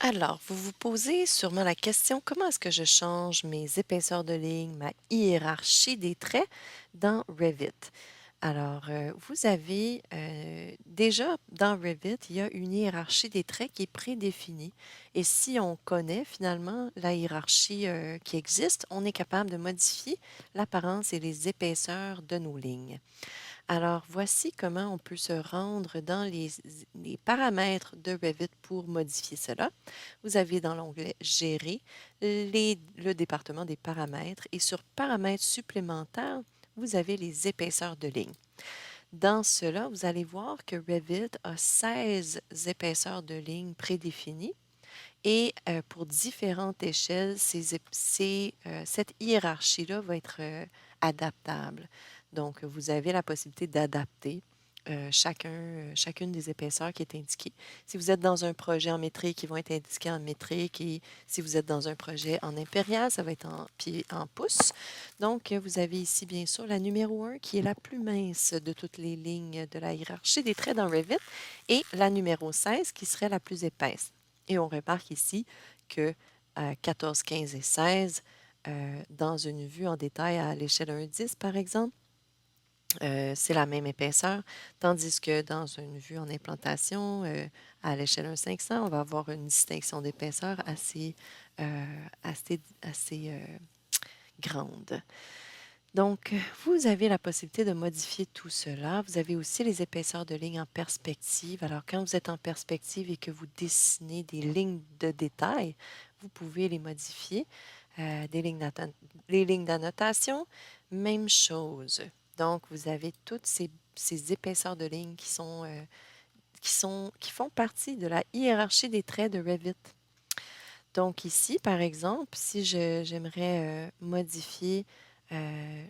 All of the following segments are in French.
Alors, vous vous posez sûrement la question, comment est-ce que je change mes épaisseurs de ligne, ma hiérarchie des traits dans Revit? Alors, vous avez déjà dans Revit, il y a une hiérarchie des traits qui est prédéfinie. Et si on connaît finalement la hiérarchie qui existe, on est capable de modifier l'apparence et les épaisseurs de nos lignes. Alors, voici comment on peut se rendre dans les paramètres de Revit pour modifier cela. Vous avez dans l'onglet Gérer le département des paramètres et sur Paramètres supplémentaires, vous avez les épaisseurs de ligne. Dans cela, vous allez voir que Revit a 16 épaisseurs de ligne prédéfinies et pour différentes échelles, cette hiérarchie-là va être adaptable. Donc, vous avez la possibilité d'adapter chacune des épaisseurs qui est indiquée. Si vous êtes dans un projet en métrique, ils vont être indiqués en métrique. Et si vous êtes dans un projet en impérial, ça va être en pieds, en pouces. Donc, vous avez ici, bien sûr, la numéro 1 qui est la plus mince de toutes les lignes de la hiérarchie des traits dans Revit et la numéro 16 qui serait la plus épaisse. Et on remarque ici que 14, 15 et 16, dans une vue en détail à l'échelle 1,10 par exemple, c'est la même épaisseur, tandis que dans une vue en implantation à l'échelle 1,500, on va avoir une distinction d'épaisseur assez grande. Donc, vous avez la possibilité de modifier tout cela. Vous avez aussi les épaisseurs de lignes en perspective. Alors, quand vous êtes en perspective et que vous dessinez des lignes de détail, vous pouvez les modifier. Les lignes d'annotation, même chose. Donc, vous avez toutes ces épaisseurs de lignes qui font partie de la hiérarchie des traits de Revit. Donc ici, par exemple, si j'aimerais modifier euh,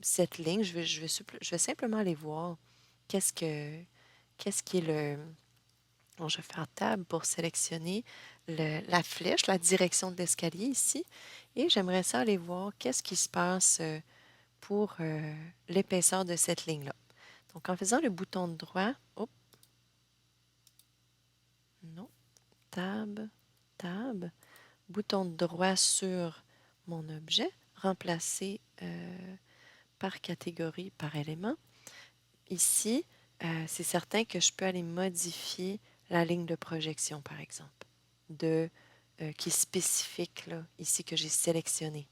cette ligne, je vais simplement aller voir qu'est-ce que, qu'est-ce qui est le... Bon, je vais faire table pour sélectionner la flèche, la direction de l'escalier ici. Et j'aimerais ça aller voir qu'est-ce qui se passe pour l'épaisseur de cette ligne-là. Donc en faisant le bouton de droit, hop, non, tab, tab, bouton de droit sur mon objet, remplacer par catégorie, par élément. Ici, c'est certain que je peux aller modifier la ligne de projection, par exemple, qui est spécifique là, ici que j'ai sélectionné.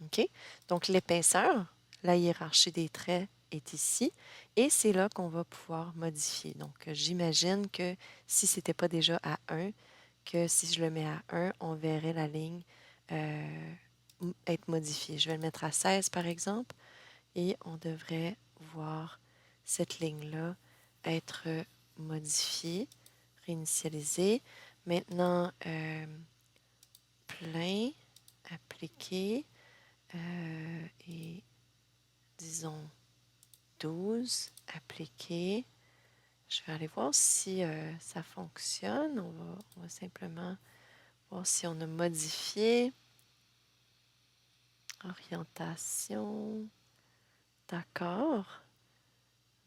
OK? Donc, l'épaisseur, la hiérarchie des traits est ici et c'est là qu'on va pouvoir modifier. Donc, j'imagine que si ce n'était pas déjà à 1, que si je le mets à 1, on verrait la ligne être modifiée. Je vais le mettre à 16, par exemple, et on devrait voir cette ligne-là être modifiée, réinitialisée. Maintenant, plein, appliquer, et disons 12, appliquer. Je vais aller voir si ça fonctionne. On va simplement voir si on a modifié. Orientation. D'accord.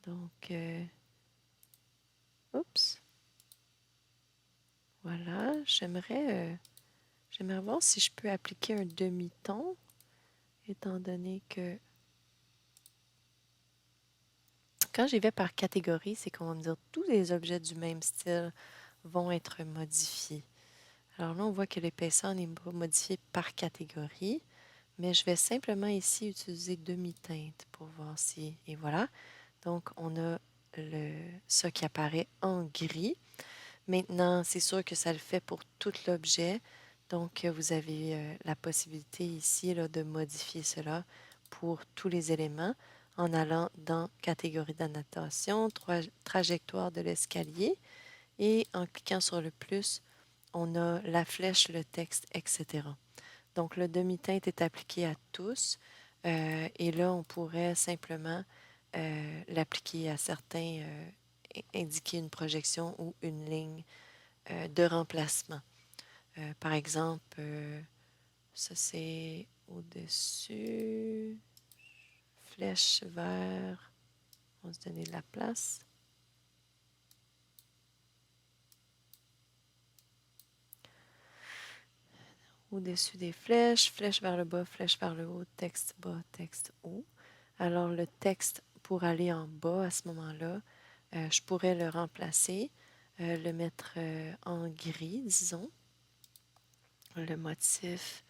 Donc, oups. Voilà. J'aimerais voir si je peux appliquer un demi-ton, étant donné que quand j'y vais par catégorie, c'est qu'on va me dire tous les objets du même style vont être modifiés. Alors là, on voit que l'épaisseur n'est pas modifiée par catégorie, mais je vais simplement ici utiliser demi-teinte pour voir si... Et voilà. Donc, on a ça qui apparaît en gris. Maintenant, c'est sûr que ça le fait pour tout l'objet. Donc, vous avez la possibilité ici là, de modifier cela pour tous les éléments en allant dans Catégorie d'annotation, trajectoire de l'escalier et en cliquant sur le plus, on a la flèche, le texte, etc. Donc, le demi-teinte est appliqué à tous et là, on pourrait simplement l'appliquer à certains, indiquer une projection ou une ligne de remplacement. Par exemple, ça c'est au-dessus, flèche vers, on va se donner de la place. Au-dessus des flèches, flèche vers le bas, flèche vers le haut, texte bas, texte haut. Alors le texte, pour aller en bas à ce moment-là, je pourrais le remplacer, le mettre en gris, disons. Le motif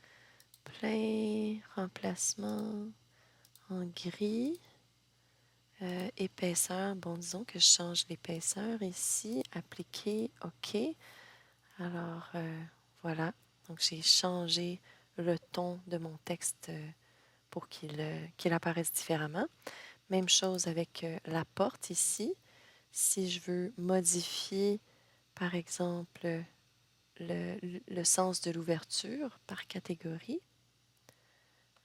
plein, remplacement en gris. Épaisseur, bon, disons que je change l'épaisseur ici. Appliquer, OK. Alors, voilà. Donc, j'ai changé le ton de mon texte pour qu'il apparaisse différemment. Même chose avec la porte ici. Si je veux modifier, par exemple, le sens de l'ouverture par catégorie,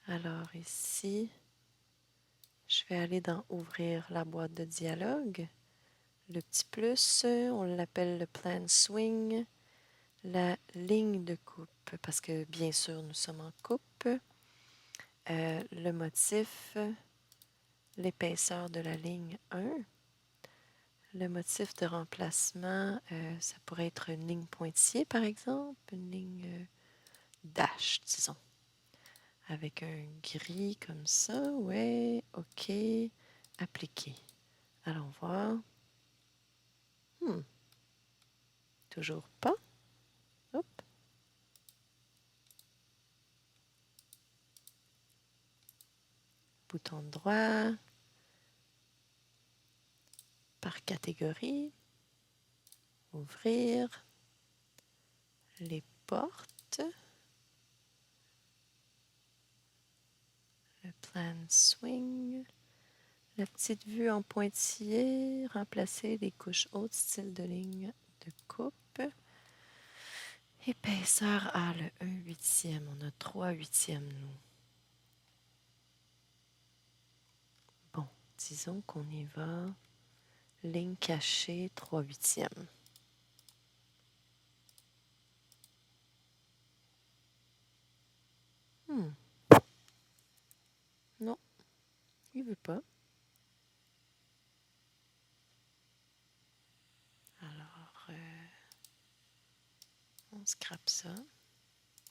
alors ici, je vais aller dans Ouvrir la boîte de dialogue. Le petit plus, on l'appelle le plan swing. La ligne de coupe, parce que bien sûr, nous sommes en coupe. Le motif, l'épaisseur de la ligne 1. Le motif de remplacement, ça pourrait être une ligne pointillée, par exemple, une ligne dash, disons, avec un gris comme ça. Ouais, OK. Appliquer. Allons voir. Toujours pas. Hop. Bouton droit. Par catégorie. Ouvrir. Les portes. Le plan swing. La petite vue en pointillé. Remplacer les couches hautes, style de ligne de coupe. Épaisseur, le 1/8. On a 3/8, nous. Bon, disons qu'on y va. Ligne cachée, 3/8. Non, il veut pas. Alors, on scrape ça.